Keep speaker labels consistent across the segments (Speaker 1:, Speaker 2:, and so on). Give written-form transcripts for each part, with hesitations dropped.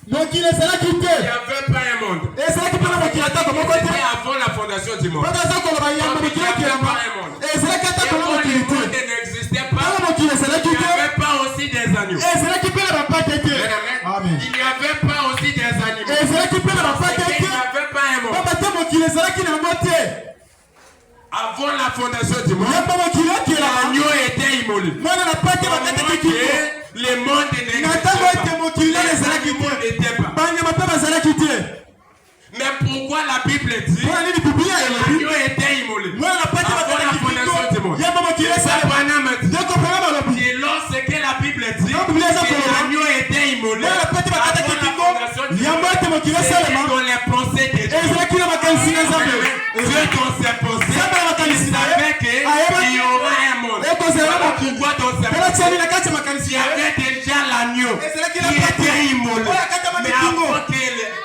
Speaker 1: Donc il est là qui
Speaker 2: Il n'y avait pas un monde.
Speaker 1: Et c'est là qui peut le moquer à ta comme côté.
Speaker 2: C'était avant la fondation du monde.
Speaker 1: Pas dans ça qu'on va y avoir
Speaker 2: Donc, il n'y avait pas un monde.
Speaker 1: Et c'est là qui a ta
Speaker 2: Et
Speaker 1: comme
Speaker 2: quand le
Speaker 1: moquer.
Speaker 2: monde n'existait pas,
Speaker 1: Il
Speaker 2: il n'y avait pas aussi des agneaux.
Speaker 1: Et c'est là qui peut le pas têter.
Speaker 2: Amen. Il n'y avait pas aussi des animaux.
Speaker 1: Et c'est là qui peut le pas têter.
Speaker 2: Il n'y avait pas un monde.
Speaker 1: Pas tellement qu'il est là qui n'a pas têté.
Speaker 2: Avant la fondation du monde,
Speaker 1: l'agneau
Speaker 2: était immolé.
Speaker 1: Moi, on n'a pas été
Speaker 2: le monde n'existait pas. Mais pourquoi la Bible dit l'agneau était immolé avant la fondation du monde? Et lorsque la Bible dit que l'agneau était immolé avant la fondation du monde, c'était dans les pensées de Dieu. Dieu dans ses pensées, il savait qu'il y aura un monde. Voilà pourquoi dans ses pensées, il y avait déjà l'agneau qui était immolé. Mais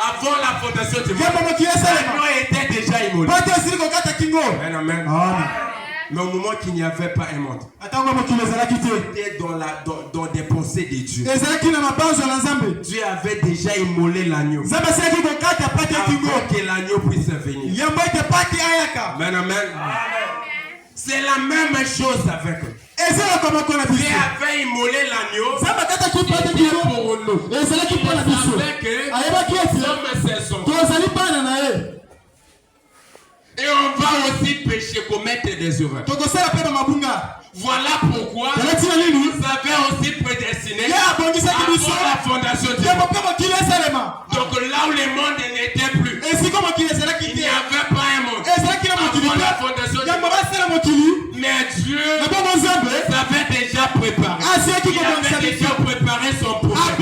Speaker 2: avant la fondation du monde, l'agneau était déjà immolé. Amen. Mais au moment qu'il n'y avait pas un monde, c'était dans des pensées de Dieu. Dieu avait déjà immolé l'agneau avant que l'agneau puisse venir. Amen. C'est la même chose avec eux. Dieu avait immolé l'agneau pour nous. Il savait que nous sommes ses enfants. Et on va aussi pécher, commettre des erreurs. Voilà pourquoi vous avez aussi prédestiné avant la fondation du monde. Donc là où le monde n'était plus, il n'y avait pas un monde avant la fondation du monde. Mais Dieu avait déjà préparé. Il avait déjà préparé son projet.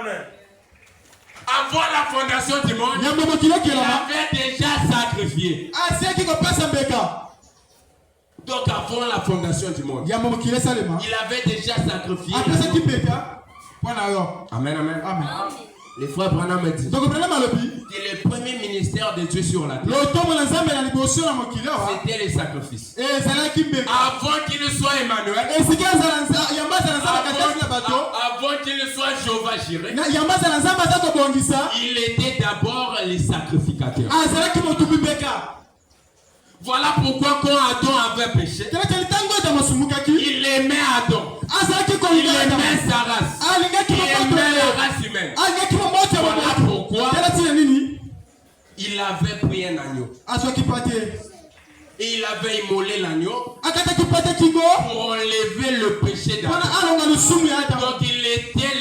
Speaker 2: Amen. Avant la fondation du monde, il avait déjà sacrifié. Donc avant la fondation du monde, il avait déjà sacrifié. Amen. Les frères Branham me disent que le premier ministère de Dieu sur la terre, c'était les sacrifices. Avant qu'il soit Emmanuel, avant qu'il soit Jéhovah Jireh, il était d'abord les sacrificateurs. Voilà pourquoi quand Adam avait péché, il aimait Adam. Il aimait sa race. Il aimait la race humaine. Voilà pourquoi il avait pris un agneau. Et il avait immolé l'agneau pour enlever le péché d'Adam. Donc il était